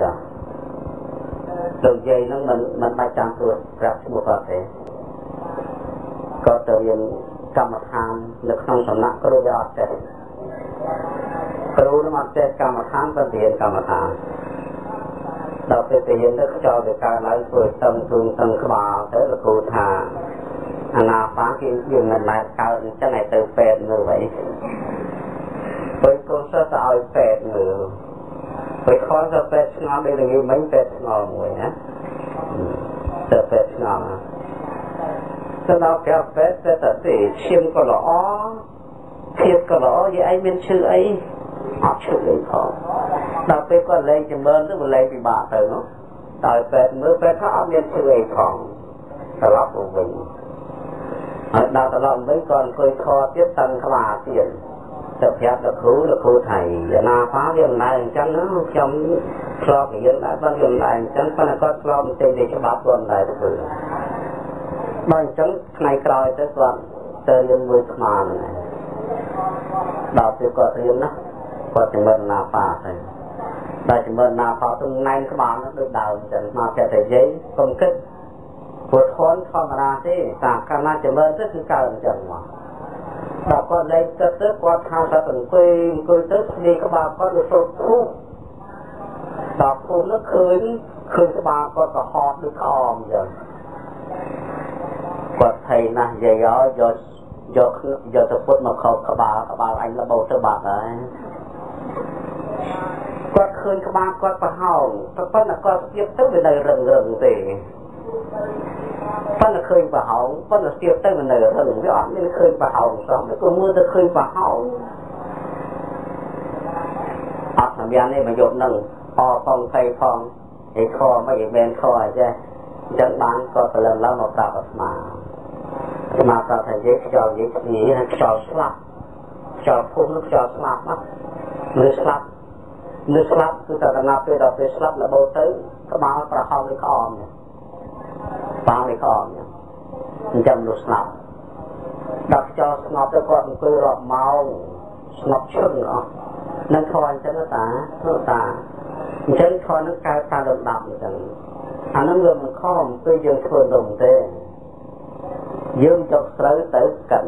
จ้ะตัวใหญ่นั่งมันไปจำตัวปรับสมุทรเสก็จะเรียนกรรมฐานในขนมสำนักก็รู้ว่าแต่ก็รู้ว่าแต่กรรมฐานก็เรียนกรรมฐานเราไปเรียนแล้วก็จะเอาการไล่เปิดตั้งทุนตั้งขบาวแต่ละครูทาอนาฟ้ากินยืนเงินรายการจะไหนเติมแปดมือไว้ไปโปรเซสเอาแปดมือไปคอนจะแปดงอนได้หรือไม่แปดงอนมวยนะจะแปดงอนถ้าเราแก้แปดแต่ติเชื่อมก็หล่อเทียบก็หล่อยี่ไอ้เป็นชื่อไอ้ออกชื่อเลยพอเราไปก็เลยจะเมินหรือว่าเลยไปบาดเตอเนาะต่อยแปดมือแปดเขาเอาเป็นชื่อไอ้ของตลอดวิ่งดาวตลอดไม่ก่อนเคยคอเทียบตันขวาเตียนจะแพ้จะครูไทยอย่านาฟ้าเรื่องไหนจังนะจำคลอกอย่างไรบ้างเรื่องไหนจังปัญหาก็คลอกเต็มในฉบับตัวไหนก็คือบางจังในกลายจะก่อนเจอเรื่องมือมาเนี่ยดาวจะก็เรียนนะก็จะเมินนาฟ้าใช่ได้จะเมินนาฟ้าตรงในขบานนั้นดาวจะมาแค่แต่ยัยคงคิดปวดท้องธรรมดาที่ต่างกันน่าจะเมินก็คือการจังหวะเราก็เลยจะเจอกว่าทางสะตุนคุยตึกดีกบาก็จะสุดคู่ดอกคูนึกคืนกบาก็จะหอบด้วยคอมอย่างกว่าไทยนะอย่าย่อจะพูดมาเขากบาอันระเบิดจะบาดอะไรกว่าคืนกบาก็จะห่องแต่ปั้นก็เทียบตึกไปในเรื่องตีปั้นเคยปะเฮาปั้นเสียบเต้มันเลยถ้าหลวงพี่อ่อนไม่เคยปะเฮาสองแล้วก็มือจะเคยปะเฮาอัดทำยาเนี่ยมาโยนหนึ่งพอฟองไฟฟองไอ้คอไม่แบนคอใช่จังบ้านก็เริ่มแล้วมาปราบมาปราบไทยเยอะจอเยอะนี้จอสลับจอพุ่งลูกจอสลับมั้งมือสลับคือแต่นาไปเราไปสลับแล้วโบตื้อก็มาปราบเขาเลยคอมเนี่ยปาเลยก่อนเนี่ยมันจำลุสนับดับจอสนับแล้วก็มันคือรอบเมาสนับชึ่งเนาะนั่นคอยจะตาฉันคอยนั่งกายตาดำอย่างนั้นอันนั้นเรื่องมันข้อมไปยืนเพื่อนลงเต้ยืมจบเสือเต๋อกัน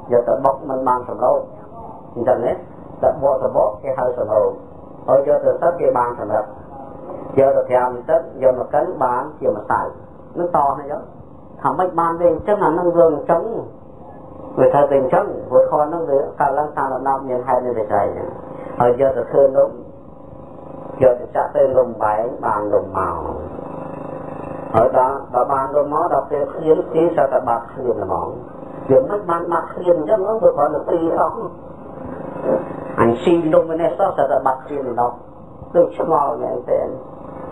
อย่าตะบกมันบางสำโรงอย่างนี้ตะบกแค่ให้สำโรงเอาเจอตะซับแค่บางสำหรับเจอตะแถมซับเจอมากันบางเกี่ยวมาใส่nó to hay đó thằng bách ban về chắc là năng lượng chống người thầy tình chống vượt kho năng lượng cả lăng sang là năm nhân hai nơi để chạy ở giờ là thương đúng giờ thì chắc tên lùng bái bàn lùng màu ở đó và bàn lùng máu đọc về khiến tí sao ta bạc khiên là mỏng việc mất bàn bạc khiên chắc nó vượt khỏi được tí không anh xin lùng bên này sao ta bạc khiên thì đọc được cho màu này anh tên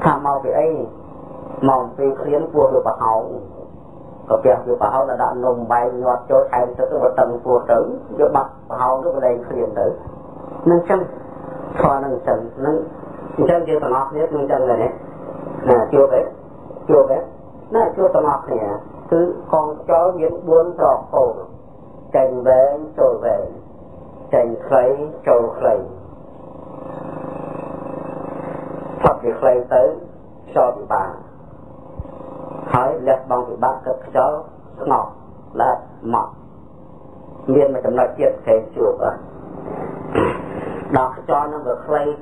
tham màu về ấyมองไปเคลี้ยนปัวอยู่ปะเฮาก็เปียกอยู่ปะเฮาระดับนมใบยอดโจไทยจะต้องมาตั้งปัวถึงเยอะบักปะเฮาก็ไปเลยเคลี้ยนถึงนั่นจังทอนั่นจังนั่นจังเกี่ยวกับนอกเนี่ยนั่นจังเลยเนี่ยน่ะเกี่ยวแบบน่ะเกี่ยวกับนอกเนี่ยคือกองจอเย็นบ้วนตอกโป่ใจแหวนโจแหวนใจใครโจใครทับไปใครtới cho bị bà hỏi lệch bằng bị bắt cực cho ngọt là mọt miền mà chấm nói chuyện kể chuột à đọc cho nó được khlây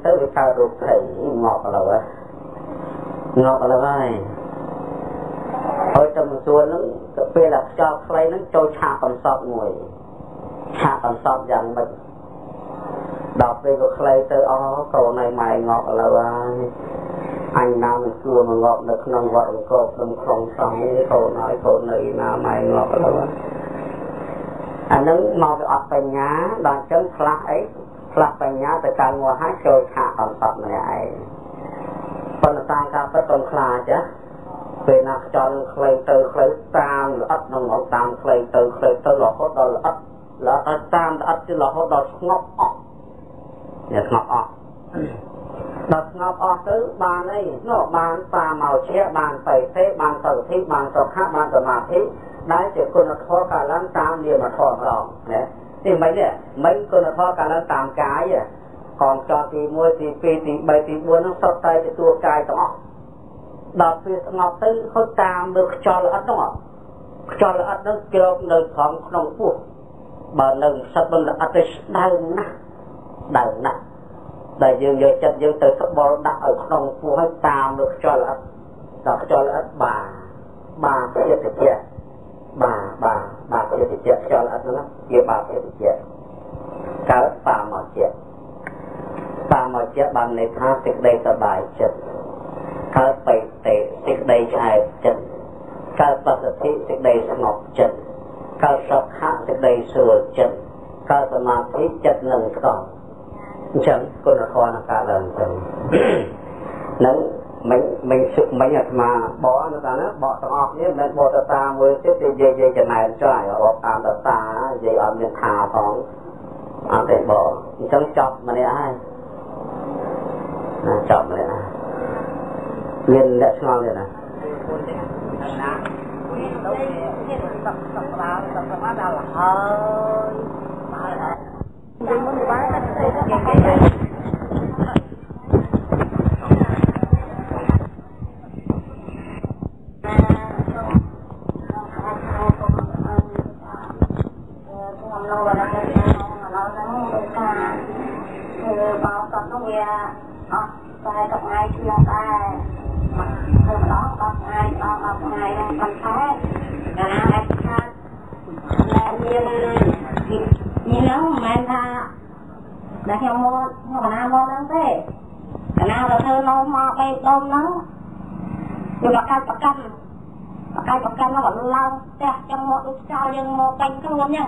tới bị cao ruột thầy ngọt là vậy ở trong xuôi nó về là cho khlây nó cho chạ còn sọt ngồi chạ còn sọt dần mình đọc về được khlây tới cầu này mày ngọt là vậy anh nam xưa mà ngọt được nông vợ cột đừng không xong như cô nói cô nữ nào mày ngọt là vậy anh đứng mau cái ọt bánh nhá đoàn chân flak bánh nhá từ càng ngồi hát chơi hạ còn sọt này ai phần tăng ca bất tôn khla chứ về nạc chọn khlấy tam là ất nông ngọt tam khlấy từ là hốt đó là ất tam là ất chứ là hốt đó ngọt ọt ngọt ọt đợt ngọc ọt tứ bàn ấy nó bàn pha màu che bàn tẩy thế bàn tẩy thi bàn tẩy khác bàn tẩy mà thi đấy chỉ con nó thoa cả lăn tam liền mà thoa lòng đấy thì mấy con nó thoa cả lăn tam cái à còn cho thì mua thì phi thì bảy thì bốn nó sắp tay thì tua cài đó đọc phía ngọc tư hơi tam được cho là ắt đó cho là ắt đó kêu nơi thoáng nông phu bà nâng sắp bên là ắt đau nè đại dương giờ chân dương từ sắp bò đặt ở nông phu hơi tam được cho là đọc cho là ắt bà kia thì kia bà kia thì kia cho là ắt nó kia bà kia thì kia cái bà mà kia bằng này tha tiệc đâyสบายចិត្ត កើតបេតិសេចក្តីឆ្អែតចិត្តកើតបសុទ្ធិសេចក្តីស្ងប់ចិត្តកើតសុខៈសេចក្តីស្រួលចិត្តកើតសមាធិចិត្តនឹងស្ងប់អញ្ចឹងគុណធម៌នឹងកើតឡើងទៅនឹងមិនសុខមិនអាត្មាបកនៅតាមណាបកទាំងអស់នេះមិនបកទៅតាមមួយទៀតនិយាយចំណែនចុះឲ្យរាប់តាមទៅតានិយាយអត់មានថាផងអត់ទេបកអញ្ចឹងចប់ម្នាក់ហើយចប់ម្នាក់មានលក្ខណៈនេះណាtại tập ngày chưa ta từ đó tập ngày đang còn thế cả hai khác là như nó mà ta đã theo môn nhưng mà nam môn đang thế cả nào là thơ nó mò cây tôm nó nhưng mà cây bạc canh nó vẫn lâu trong một lúc sau nhưng một canh không lắm nha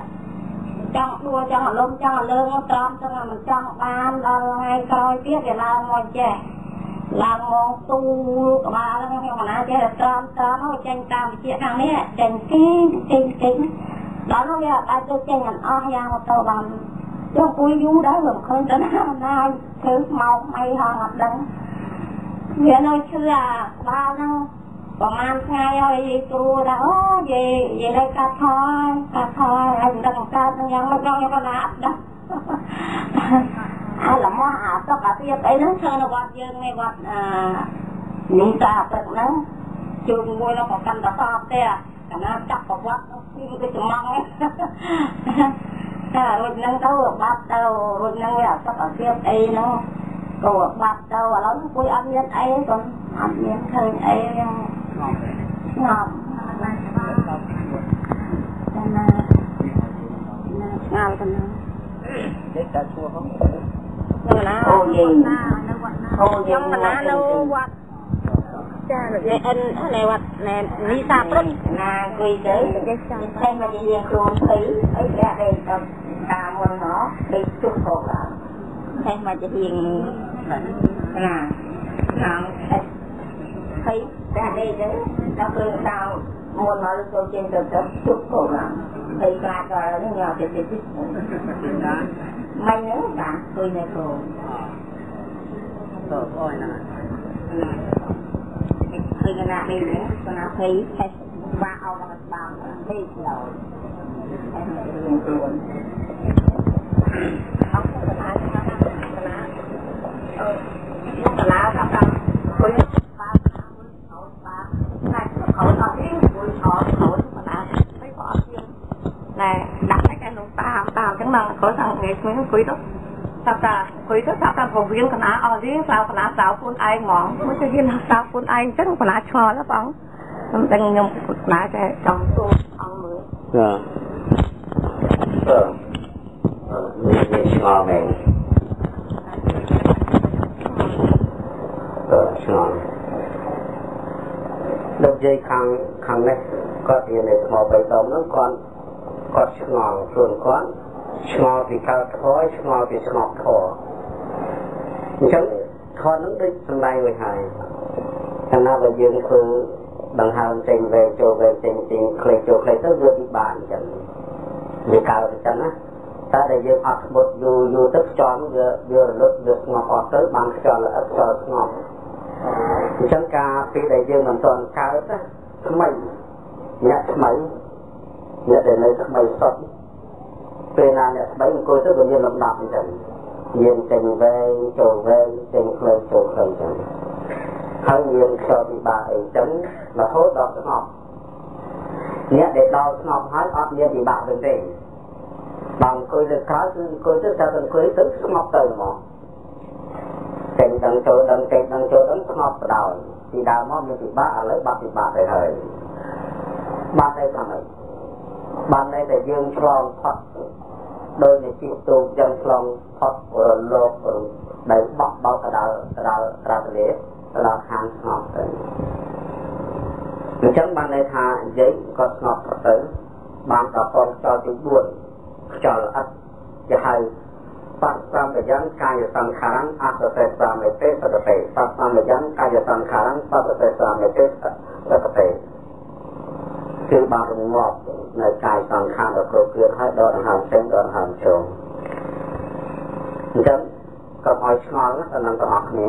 trong đua trong lông trong lương nó tròn trong là mình trong ban ngày coi tiếp để làm mọi trẻ làm một tu của bà nó theo mà nó chơi là tròn nó tranh tam chuyện nào đấy tranh kính đó nó bây giờ ta tôi tranh ảnh o ra một tàu bằng chứ vui vui đó rồi không tới nào nay thứ màu mây hoa ngập đắng vì nói chứ là ba nó còn ăn ngay ơi tôi đã về đây cà thôi anh đừng ca nhang nó cho con áp đó ai là món áp tất cả cái ấy nó chơi nó quạt dương này quạt những trà thật nó trường môi nó còn canh đã to thế cả nó chắc có quạt như cái chừng măng ấy rồi nâng đâu bắt đầu rồi nâng là tất cả cái ấy nó cổ bắt đầu là nó vui ăn nhất ấy còn ăn nhất thôi ấy ngọt ngào tình để cả chua không ô gì trong mà nó lâu quạt này anh này quạt này đi xa lắm là quỳ đấy xem mà gì luôn thấy ấy ra đây ta muốn nó đi chụp cổ là xem mà chỉ hiền là thấy ra đây đấy nó cứ sao muốn nói câu trên từ từ chụp cổ là thấy ra rồi nó nhỏ thì may nhớ cả tôi này cổ rồi thôi nè khi cái nào đi nữa con nào thấy ba ông mà bao thấy rồi em liền luôn không có ai cái nào gặp đâu tôi này đặt cái nụ tao chẳng năng có thằng nghệ sĩ quý đó ta quý đó ta phổ biến cái nào ở dưới sao cái nào sao phun ai ngọn mới cho viên sao phun ai chắc không phải là cho lắm bóng đang nhung lá cái trong tôi ông mới ngon này ngon lúc dây khăn này có tiền này màu bày tông nó còn có ngon luôn con ngon thì cao thói ngon thì ngọt thò chẳng thò nó đi trong đây người hài thằng nào là dương phương bằng hàng trình về trình khởi chỗ khởi tới vừa đi bàn chẳng vì cao thì chẳng á ta để dương học một dù tức cho nó vừa lúc được ngọt tới bằng cho là ớt cho ngọt chẳng ca khi để dương mình toàn cao đó mày nhặt mấy nhặt để lấy mày sọt về nào nhặt mấy cô tới gần như lầm đạp như thế យើងចេញវែងចូលវែងចេញខ្លីចូលខ្លីចឹងហើយយើងខ្យល់ពិបាកអីចឹងរហូតដល់ស្ងប់អ្នកដែលដល់ស្ងប់ហើយអត់មានពិបាកវិញទេបើអង្គុយលើក្រោយគឺអង្គុយទៅតែអង្គុយទៅស្ងប់ទៅហ្មងចេញដល់ចូលដល់ចេញដល់ចូលដល់ស្ងប់ទៅដល់ពីដើមមកមានពិបាកឥឡូវបាត់ពិបាកទៅហើយបាត់ទៅខាងនេះបាត់តែយើងឆ្លងផុតដោយនៃជីវទូកយ៉ាងឆ្លងផុតលោកដែលបោះបោកទៅដល់ត្រាតលេដល់ខាងស្ងប់ទៅអញ្ចឹងបានន័យថានិយាយក៏ស្ងប់ទៅបានដល់ពងខ្យល់ទី4ខ្យល់អត់ជាហៅបច្ចសម្បយ៉ាងកាយសង្ខារអសតេសាមេទេសតតេបច្ចសម្បយ៉ាងកាយសង្ខារសតតេសាមេទេសតតេគឺបានរងាប់នៅកាយសង្ខារដ៏គ្រប់គ្រាន់ហើយដកដង្ហើមចេញដកដង្ហើមចូលអញ្ចឹងក៏ឲ្យឆ្ងល់ទៅនឹងទាំងអស់គ្នា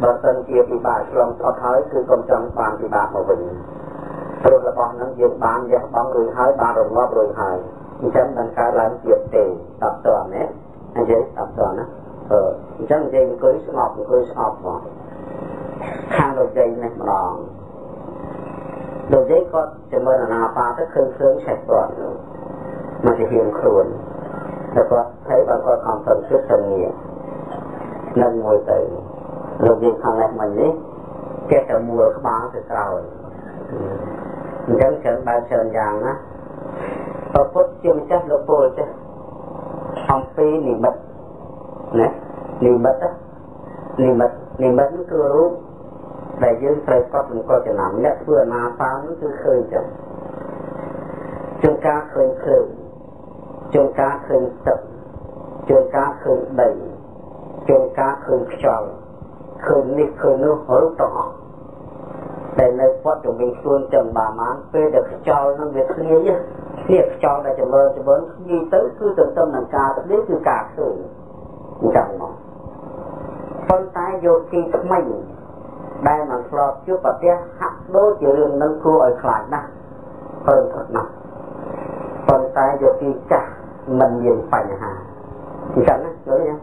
បើសិនជាពិបាកឆ្លងអត់ហើយគឺកុំចង់បានពិបាកមកវិញព្រោះរបស់នឹងយើងបានលះបង់រួចហើយបានរងាប់រួចហើយអញ្ចឹងមិនកើតឡើងទៀតទេដល់តើណាអញ្ចឹងដល់តើណាអញ្ចឹងយើងអង្គុយស្ងប់មកខាងលោកយាយនេះម្ដងលោកយាយគាត់ជំនឿអាណាបាទៅឃើញភ្លើងឆេះគាត់មកជាហ៊ានខ្លួនតែគាត់thấyបើគាត់ខំប្រឹងជិតទៅងារនឹងមួយទៅលោកយាយខាងនេះមិញនេះគេតែមួលក្បាលទៅក្រោយអញ្ចឹងច្រើនបែបច្រើនយ៉ាងណាព្រះពុទ្ធជាម្ចាស់លោកពលចេះអំពីនិមិត្តណានិមិត្តគឺរូបដែលយើងត្រូវកត់នឹងកត់ចំណាំអ្នកធ្វើអាណាបានោះគឺឃើញចឹងជួនកាលឃើញភ្លើងជួនកាលឃើញទឹកជួនកាលឃើញដីជួនកាលឃើញខ្យល់ឃើញនេះឃើញនោះរូបទាំងអស់ដែលនៅព័ទ្ធជំនាញខ្លួនចឹងបានពេលដែលខ្យល់នឹងវាឃ្លាយនេះខ្យល់ដែលចម្រើននិយាយទៅគឺទៅទៅនឹងការនេះគឺការឃើញអញ្ចឹងមកប៉ុន្តែយកទីថ្មីដែលមិនធ្លាប់ជួបប្រទះហាក់ដូចជារឿងនឹងគួរឲ្យខ្លាចណាស់ព្រឹងថត់ណាស់ប៉ុន្តែយកទីចាស់មិនមានបញ្ហាអញ្ចឹងណាយល់ទេ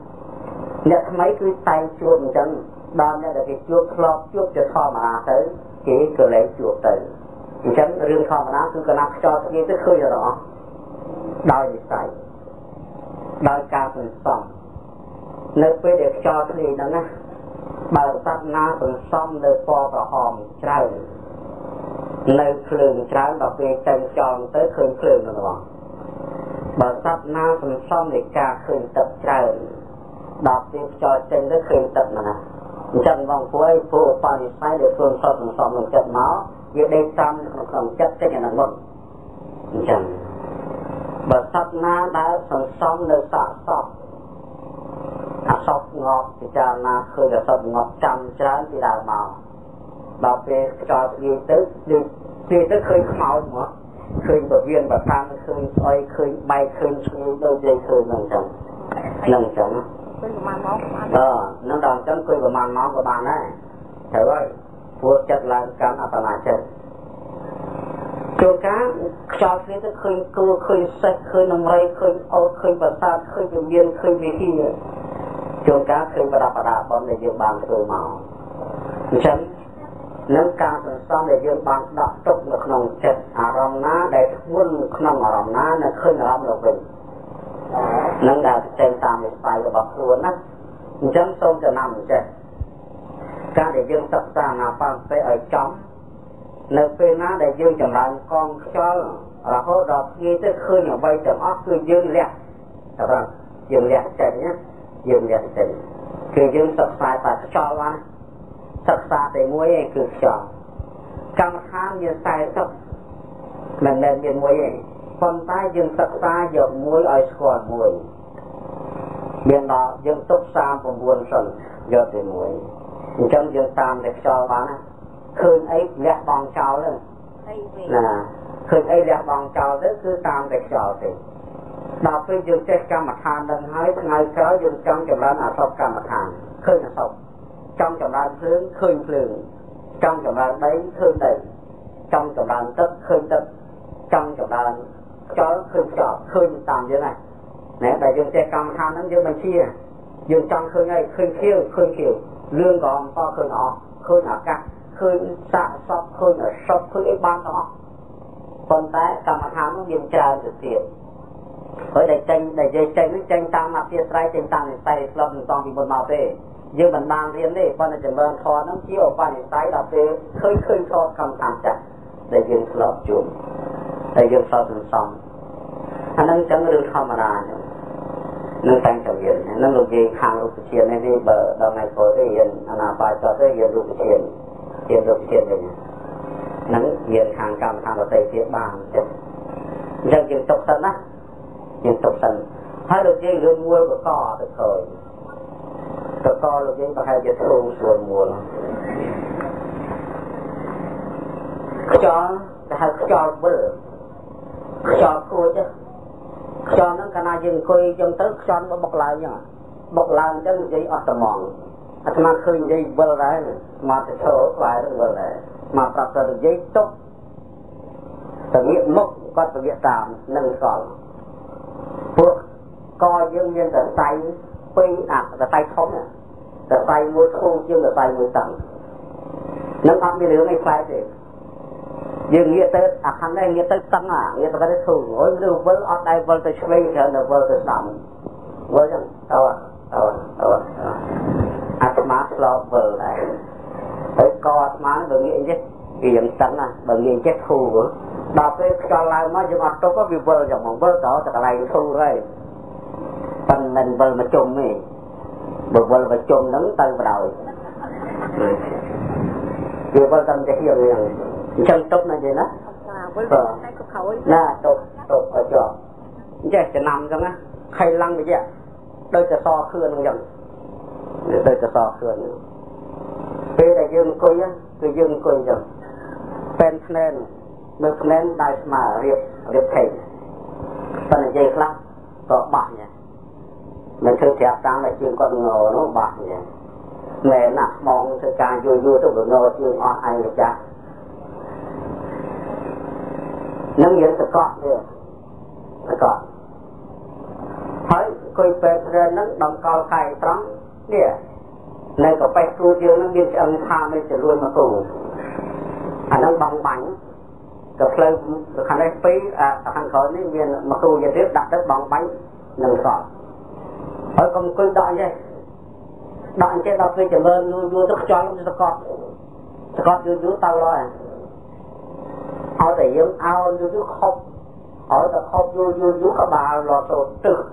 អ្នកថ្មីគឺតែងជួបអញ្ចឹងដល់អ្នកដែលគេជួបធ្លាប់ជួបជាធម្មតាទៅគេក៏លែងជួបទៅអញ្ចឹងរឿងធម្មតាគឺកណាត់ខ្យល់គ្នាទៅឃើញរហដោយនិស្ស័យដោយការសន្សំនៅពេលដែលខ្យល់គ្នាហ្នឹងណាបើសត្វណាសន្សំនៅពណ៌ក្រហមច្រើននៅភ្លើងច្រើនដល់ពេលចេញខ្យល់ទៅឃើញភ្លើងហ្នឹងបងបើសត្វណាសន្សំនៃការឃើញទឹកច្រើនដល់ពេលខ្យល់ចេញទៅឃើញទឹកហ្នឹងណាអញ្ចឹងបងប្អូនពួកបរិស័យដែលខ្លួនសតសន្សំនឹងចិត្តមកវាដេកតាមក្នុងចិត្តចេញអាហ្នឹងអញ្ចឹងបើសត្វណាដែលសន្សំនៅសាកសពអសពងាប់ពិចារណាឃើញអសពងាប់ចាំច្រើនពីដើមមកដល់ពេលខ្យល់ស្ងៀមទៅគឺទៅឃើញខ្មោចមកឃើញពវៀនបកាំឃើញស្អុយឃើញបែកឃើញស្ងៀមដូចជាឃើញហ្នឹងចឹងហ្នឹងចឹងឃើញប្រហែលម៉ោងហ្នឹងដល់ចឹងឃើញប្រហែលម៉ោងក៏បានដែរត្រូវហើយព្រោះចិត្តឡើងកម្មអបមាចិត្តជួនកាលខ្យល់ស្ងៀមទៅឃើញគួរឃើញសេះឃើញនំរៃឃើញអូតឃើញប្រសាទឃើញពវៀនឃើញវិធីជួនកាលឃើញបដាបដាបំដែលយើងបានធ្វើមកអញ្ចឹងនឹងការសន្សំដែលយើងបានដាក់ទុកនៅក្នុងចិត្តអារម្មណ៍ណាដែលធ្ងន់ក្នុងអារម្មណ៍ណានៅឃើញអារម្មណ៍នោះវិញនឹងដែលចេញតាមវិស័យរបស់ខ្លួនណាអញ្ចឹងសូមចំណាំចេះការដែលយើងសិក្សាអាបានពេលឲ្យចំនៅពេលណាដែលយើងចម្រើនកងខ្យល់រហូតដល់ភ្ងាយទៅឃើញអ្វីទាំងអស់គឺយើងលះតែបាទយើងលះចេញណាយើងលះចេញគឺយើងសិក្សាតែខ្យល់បានសិក្សាតែមួយឯងគឺខ្យល់កម្មដ្ឋានយើង40មិនមែនមានមួយឯងប៉ុន្តែយើងសិក្សាយកមួយឲ្យស្គាល់មួយមានដល់យើងទុក39សិនយកតែមួយអញ្ចឹងយើងតាមតែខ្យល់បានណាឃើញអីលះបង់ចោលទៅណាឃើញអីលះបង់ចោលទៅគឺតាមតែខ្យល់ទេដល់ពេលយើងចេះកម្មដ្ឋាននឹងហើយថ្ងៃក្រោយយើងចង់ចម្រើនអសពកម្មដ្ឋានឃើញអសពចង់ចម្រើនភ្លើងឃើញភ្លើងចង់ចម្រើនដីឃើញដីចង់ចម្រើនទឹកឃើញទឹកចង់ចម្រើនខ្យល់ឃើញខ្យល់ឃើញតាមយើងណាតែយើងចេះកម្មដ្ឋានហ្នឹងយើងបញ្ជា dương trong khơi ngay khơi khiêu lương còn to khơi nọ khơi nọ cắt khơi xạ sọc khơi nọ sọc khơi ấy ban đó còn tại cầm thám nó viên trà được tiền với đại tranh tăng mặt tiền trái tranh tăng tay lòng toàn bị một màu tê dương bản bàn riêng đấy con là chỉ mơn thò nó chiếu quan điểm tay là tê khơi thò cầm thảm chặt để dương lọt chuột để dương sau từng xong anh đang chẳng được không mà ra nâng tăng trò hiện nâng lục gì hàng lục tiền này đi bờ đầu ngày tối cái hiện anh nào bài cho cái hiện lục tiền này nâng hiện hàng cầm hàng ở tây phía bàn dân dân tục sân á dân tục sân hai lục gì lương mua của cò được thời cái co lục gì có hai giờ thu sườn mùa cho bự cho cua chứ cho nó cái nào dừng coi dừng tới cho nó bọc lại chân gì ở tầm mòn mà khơi gì bơ đấy mà thì thở lại được bơ đấy mà tập được giấy tốt tự nhiên mốc có tự nhiên tạm nâng còn buộc coi dương nhiên là tay quy là tay không là tay mũi khô chứ là tay mũi tận nâng áp đi lưỡng này phải gì dương nghĩa tới hắn đây nghĩa tới tăng nghĩa tới cái thù ngồi lưu với ở đây với tới chơi thì là với tới đậm với rằng má lo vờ lại tới co má được nghĩa chứ hiện tăng bằng nghĩa chết thù đọc cái cho lại mà nhưng mà tôi có bị vờ chẳng mong vờ đó thì lại thù rồi phần mình vờ mà chung này vờ mà chung nắng tay vào đầu vừa vờ tâm sẽ hiểu rằng chân tốt là gì đó nè tốt ở chỗ chứ sẽ nằm trong á khay lăng vậy chứ đôiจะ so khươn không dần đôiจะ so khươn bây giờ dương coi á cứ dương coi dần pen phèn được phèn đại mà riệp thầy phần là dây khác có bạc nhỉ mình thử thẹp tăng là chuyện con ngồi nó bạc nhỉ mẹ nè mong sự càng vui tôi vừa ngồi chuyện on ai được cha nâng diễn sự con nữa sự con thấy coi về rồi nâng đồng cao khai trắng nè này có phải tu dương nó biết âm tham nên sẽ luôn mà cùng nâng bằng bánh cái phơi cái khăn đây phí khăn khói này miền mà tu giờ trước đặt đất bằng bánh nâng còn ở công quy đoạn chứ đọc về chừng ơn vui tức cho nó sẽ con vui tao rồi ao để giống ao vui khóc ở là khóc vui các bà lò tổ tự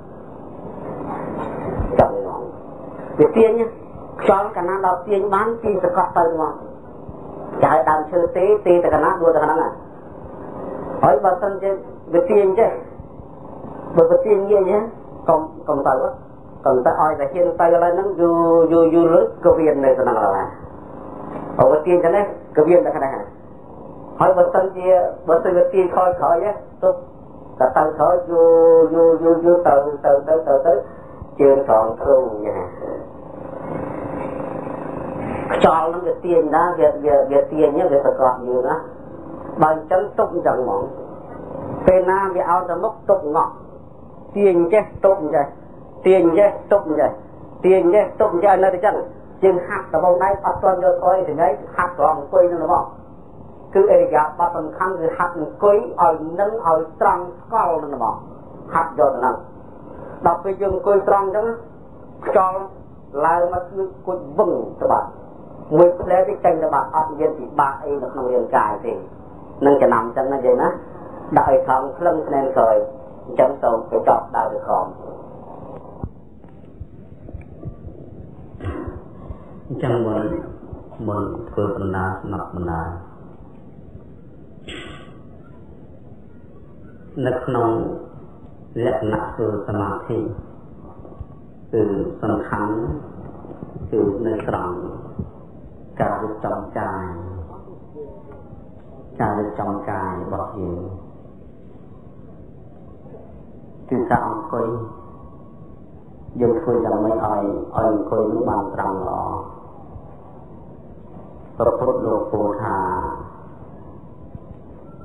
chồng nó việc tiên nhá cho cả năm đọc tiên bán tiên sẽ có tên mà chạy đàn sư tí thì cả năm đua cả năm này hỏi bà thân chứ việc tiên chứ bởi việc tiên như nhé còn tao á còn ta oi là hiện tay lên nó du lướt cơ viên này tao nói là ở bên tiên cho nên cơ viên là cái này hỏi bên tân kia bên tân tiên khơi á tôi ta tăng khơi du từ chưa còn thương nhà cho nó cái tiền đó việc tiền nhá việc còn nhiều đó bằng chân tung chẳng mỏng bên nam bị ao ta mốc tung ngọt tiền chứ tung vậy tiền chứ tụng cho nơi chân chừng hạt ở bông này bắt tuần rồi coi thì đấy hạt còn quay nữa đúng không cứ ấy gặp bắt tuần khăn thì hạt quấy ở nâng ở trăng cao nữa đúng không hạt rồi nè đọc cái chừng quay trăng chứ cho lại mà cứ quay vừng các bạn mười lẽ cái chân các bạn ở viên thì ba ấy được nông viên cài thì nâng cái nằm chân là gì đó đợi không lưng nên rồi chân tàu cái chọt đào được không chẳng muốnធ្វើបណ្ណាស្នប់បណ្ណានៅក្នុងលក្ខណៈធ្វើសមាធិគឺសំខាន់គឺនៅត្រង់ការរៀបចំកាយរបស់យើងគឺការអង្គុយយើងធ្វើយ៉ាងម៉េចឲ្យអង្គុយនឹងបានត្រង់ល្អព្រះពុទ្ធលោកពោលថា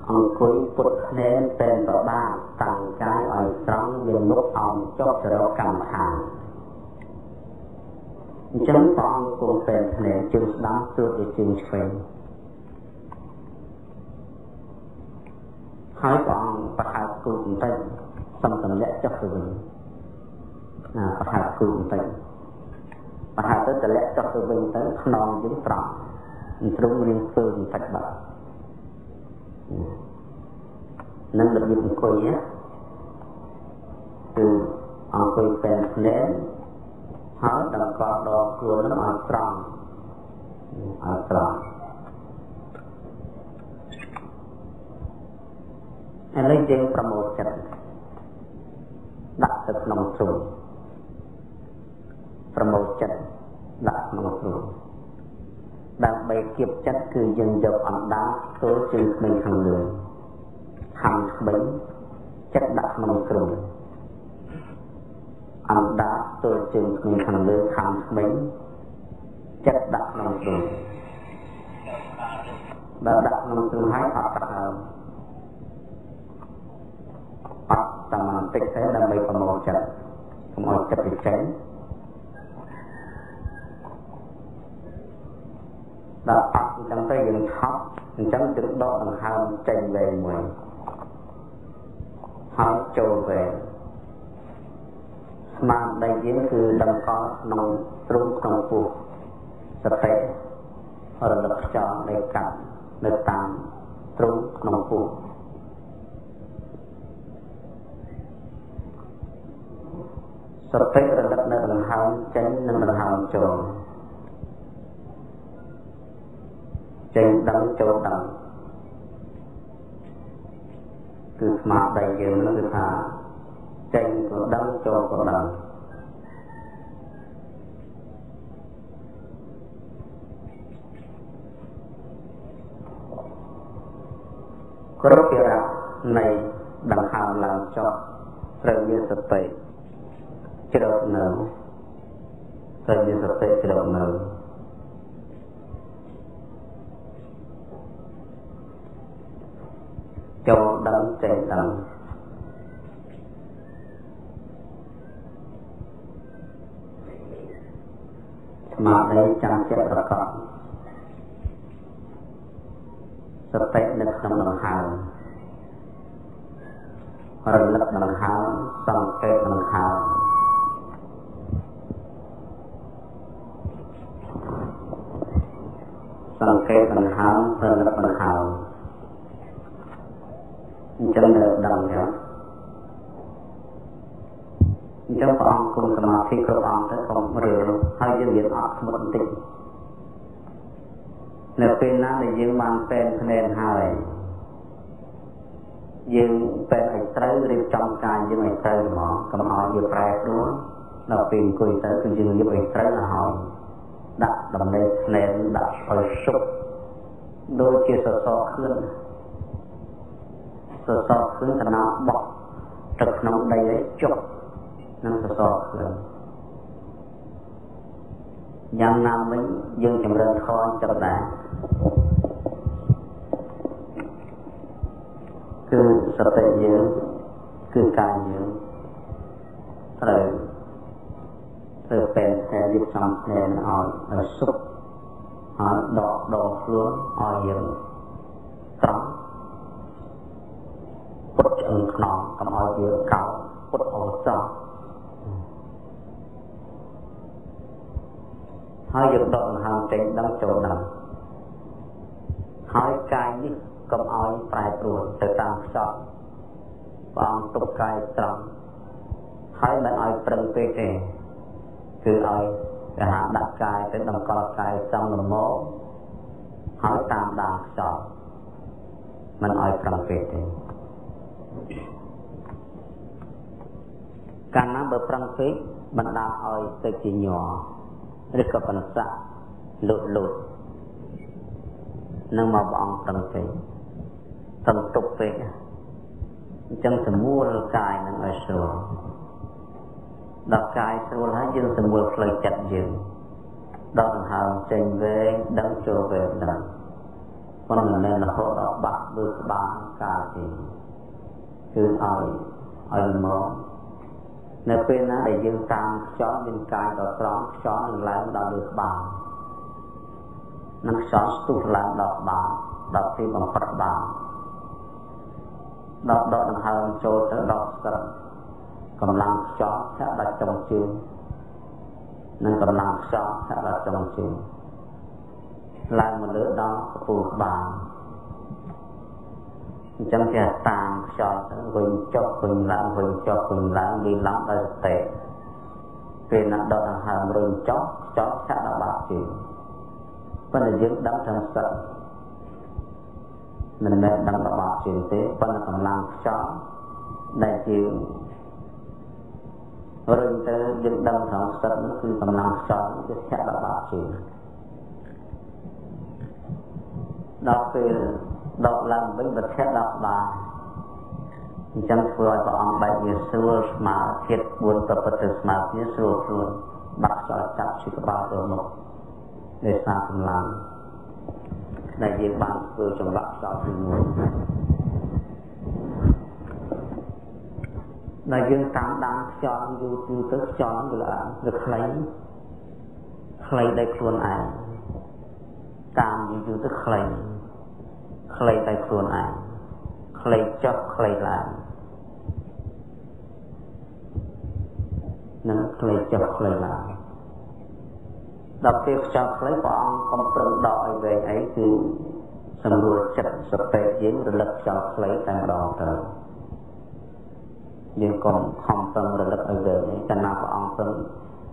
អង្គុយពុទ្ធភ្នែនเป็นប្របាទតាំងកាយឲ្យត្រង់មានមុខអោនចុះទៅរកកម្មដ្ឋាន ចឹងព្រះអង្គគង់ពេលភ្នែកជើងស្ដាំទើបទៅជើងឆ្វេងហើយព្រះអង្គប្រហែលគូបន្តិចសំសម្លាក់ចុះទៅវិញប្រហែលគូបន្តិចប្រហែលទៅតម្លាក់ចុះទៅវិញទៅខ្នងយើងត្រង់ទ្រង់រៀងធ្វើបន្តិចបាទនឹងរបៀបអង្គុយគឺអង្គុយពេលភ្នែកហើយដល់កដកខ្លួននឹងឲ្យត្រង់ឲ្យត្រង់ឥឡូវយើងប្រមូលចិត្តដាក់ទៅក្នុងទ្រូងប្រមូលចិត្តដាក់ក្នុងទ្រូងដើម្បីគៀបចិត្តគឺយើងយកអណ្ដាតចូលជើងក្មេងខាងលើខាងក្មេងចិត្តដាក់ក្នុងទ្រូងអណ្ដាតចូលជើងក្មេងខាងលើខាងក្មេងចិត្តដាក់ក្នុងទ្រូងដល់ដាក់ក្នុងទ្រូងហើយអត់ប្រហើមអត់តាមបន្តិចទេដើម្បីប្រមូលចិត្តកុំឲ្យចិត្តវាចេញដល់អត់អញ្ចឹងទៅយើងថប់អញ្ចឹងយើងដកដង្ហើមចេញវែងមួយហើយចូលវែងស្មារតីយើងគឺតម្កល់ក្នុងទ្រូងក្នុងពោះសតិរលឹកខ្យល់នៃកាត់នៅតាមទ្រូងក្នុងពោះសតិរលឹកនៅដង្ហើមចេញនិងដង្ហើមចូលចេញដឹងចូលដឹងគឺស្មារតីយើងនឹងគឺថាចេញក៏ដឹងចូលក៏ដឹងគ្រប់ភារៈនៃដង្ហើមឡើងចុះត្រូវមានសតិជ្រៅនៅត្រូវមានសតិជ្រៅនៅចូលដឹងចេញដឹងស្មារតីចាំចិត្តប្រកបសតិនៅក្នុងដង្ហើមរលឹកដង្ហើមសង្កេតដង្ហើមសង្កេតដង្ហើមរលឹកដង្ហើមអញ្ចឹងនៅដឹងទេអញ្ចឹងព្រះអង្គគុំសមាធិគ្រប់អង្គទៅកុំរឿហើយយើងរៀនអត់ស្មុតបន្តិចនៅពេលណាដែលយើងបានពេនភ្នែនហើយយើងពេនឲ្យត្រូវរៀបចំកាយយើងឲ្យត្រូវហ្មងកុំឲ្យវាប្រែប្រួលដល់ពេលអង្គុយទៅគឺយើងរៀបឲ្យត្រូវទៅហើយដាក់ដំណេកភ្នែនដាក់ឲ្យសុបដូចជាសសរខឿនសសរខឿនតំណបោះទៅក្នុងដីឲ្យជប់នឹងសសរខឿនយ៉ាងណាវិញយើងចម្រើនខនចិត្តដែរគឺសតិយើងគឺកាយយើងត្រូវពេលតែរៀបចំភ្នែនឲ្យសុបហើយដកខ្លួនឲ្យយើងត្រង់ពុតឆ្អឹងខ្នងកុំឲ្យវាកោពុតអោចោលហើយយើងដកដង្ហើមចេញដឹងចូលដឹងហើយកាយនេះកុំឲ្យប្រែប្រួលទៅតាមខ្យល់ព្រះអង្គទុកកាយត្រង់ហើយមិនឲ្យប្រឹងពេកទេគឺឲ្យគេហៅដាក់កាយទៅតម្កល់កាយចំល្មមហើយតាមដានខ្យល់មិនឲ្យប្រឹងពេកទេកាលណាបើប្រឹងពេកបណ្ដាលឲ្យទៅជាញ័រឬក៏បន្សាក់លូតនឹងមកព្រះអង្គប្រឹងពេកប្រឹងទុកពេកអញ្ចឹងសមូលកាយនឹងឲ្យស្រួលដល់កាយស្រួលហើយយើងសមូលផ្លូវចិត្តយើងដកដង្ហើមចេញវែងដឹងចូលវែងដឹងប៉ុន្តែមិនមែនរហូតដល់បាក់ដូចក្បាលកាយទេគឺឲ្យមក នៅពេលណាដែលយើងតាមខ្យល់មានកាយដ៏ត្រង់ខ្យល់នឹងឡើងដល់លើក្បាលនឹងខ្យល់ស្ទុះឡើងដល់ក្បាលដល់ទីបំផុតក្បាលដល់ដកដង្ហើមចូលទៅដល់ស្ត្រឹមកម្លាំងខ្យល់ចាក់ដល់ចុងជើងនិងកម្លាំងខ្យល់ចាក់ដល់ចុងជើងឡើងមកលើដល់កពូលក្បាលអញ្ចឹងគេតាមខ្យល់ទៅវិញចុះវិញឡើងវិញចុះវិញឡើងវាឡើងដោយសតិពេលណាដកដង្ហើមរុញចុះខ្យល់ចាក់ដល់បាតជើងប៉ុន្តែយើងដឹងថាស្ត្រឹមមិនមែនដឹងដល់បាតជើងទេប៉ុន្តែកម្លាំងខ្យល់ដែលយើងរុញទៅយើងដឹងថាស្ត្រឹមគឺកម្លាំងខ្យល់វាចាក់ដល់បាតជើងដល់ពេលដកឡើងវិញវាធាក់ដល់ក្បាលអញ្ចឹងធ្វើឲ្យព្រះអង្គបែបវាស្រួលស្មារតី4ប្រព្រឹត្តទៅស្មារតីស្រួលខ្លួនបាត់ខ្យល់ចាប់ឈឺក្បាលទៅមុខដោយសារកម្លាំងដែលយើងបានធ្វើចង្វាក់ខ្យល់ទីមួយដែលយើងតាមដានខ្យល់យូរទៅខ្យល់វាល្អវាខ្លីដោយខ្លួនឯងតាមយូរទៅខ្លីតែខ្លួនឯងខ្លីចុះខ្លីឡើងនឹងខ្លីចុះខ្លីឡើងដល់ពេលខ្យល់ខ្លីព្រះអង្គកំប្រឹងដកឲ្យវែងអីគឺសម្រួលចិត្តសពេកយើងរលឹកខ្យល់ខ្លីតែម្ដងទៅយើងកុំខំប្រឹងរលឹកឲ្យវែងតែណាព្រះអង្គប្រឹង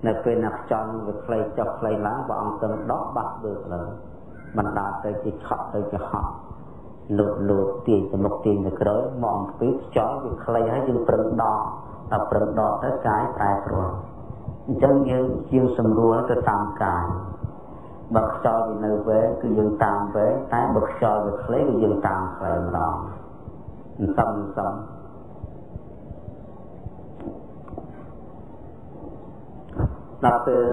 នៅពេលណាខ្យល់វាខ្លីចុះខ្លីឡើងព្រះអង្គប្រឹងដកបាត់លើលើបណ្ដាទៅជាឆក់ទៅជាហក់លូតទាញទៅមុខទាញទៅក្រោយមកអំពីខ្យល់វាខ្លីហើយយើងប្រឹងដកដល់ប្រឹងដកទៅកាយប្រែប្រួលអញ្ចឹងយើងសម្រួលទៅតាមកាយបើខ្យល់វានៅវែងគឺយើងតាមវែងតែបើខ្យល់វាខ្លីគឺយើងតាមខ្លីម្ដងសឹមដល់ពេល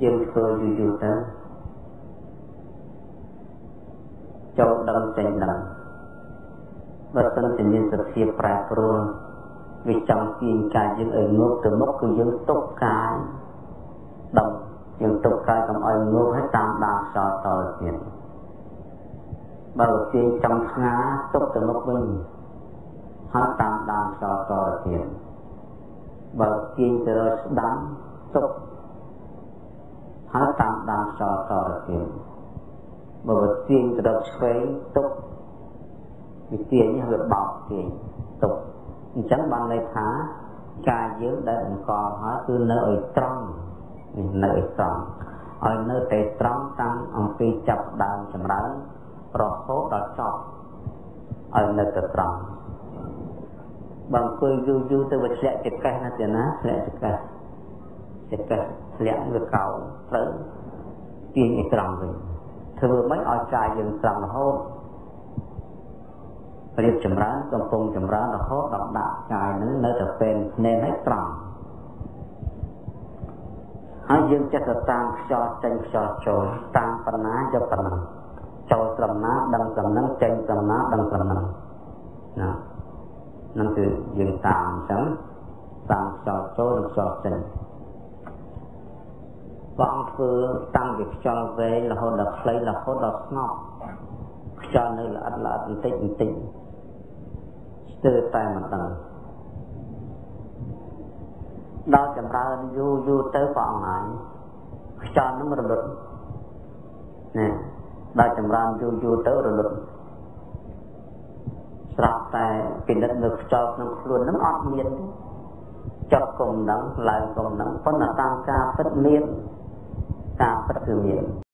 យើងធ្វើយូរទៅចូលដឹងចេញដឹងបើសិនជាមានសភាពប្រែប្រួលវាចង់ទាញកាយយើងឲ្យងើបទៅមុខគឺយើងទុកកាយដឹងយើងទុកកាយកុំឲ្យងើបឲ្យតាមដានខ្យល់តទៅទៀតបើទាញចង់ស្ងាទុកទៅមុខវិញហើយតាមដានខ្យល់តទៅទៀតបើទាញទៅរកស្ដាំទុកហើយតាមដានខ្យល់តទៅទៀតបើទាញទៅរកឆ្វេងទុកវាទាញវាបោកទាញទុកអញ្ចឹងបានន័យថាកាយយើងដែលអង្គហើយគឺនៅឲ្យត្រង់នៅឲ្យត្រង់ឲ្យនៅតែត្រង់តាំងអំពីចាប់ដើមចម្រើនរហូតដល់ចប់ឲ្យនៅតែត្រង់បើអង្គុយយូរទៅវាធ្លាក់ចកេះណាទៀតណាធ្លាក់ចកេះធ្លាក់វាកោងត្រូវទាញឲ្យត្រង់វិញធ្វើមិនឲ្យកាយយើងត្រង់រហូតរៀបចម្រើនកំពុងចម្រើនរហូតដល់ដាក់កាយនឹងនៅតែពេលភ្នែនឲ្យត្រង់ហើយយើងចេះទៅតាមខ្យល់ចេញខ្យល់ចូលតាមបណ្ណាយកបណ្ណាចូលត្រឹមណាដឹងត្រឹមហ្នឹងចេញត្រឹមណាដឹងត្រឹមហ្នឹងណាហ្នឹងគឺយើងតាមអញ្ចឹងតាមខ្យល់ចូលនិងខ្យល់ចេញព្រះអង្គធ្វើតាំងពីខ្យល់វែងរហូតដល់ខ្លីរហូតដល់ស្ងប់ខ្យល់នៅល្អិតបន្តិចស្ទើរតែមិនដឹងដល់ចម្រើនយូរទៅព្រះអង្គហើយខ្យល់នឹងរលត់ណាដល់ចម្រើនយូរទៅរលត់ស្រាប់តែពិនិត្យនៅខ្យល់ក្នុងខ្លួននឹងអត់មានចុះគុំដឹងឡើងគុំដឹងប៉ុន្តែតាមការពិតមានការពិតគឺមាន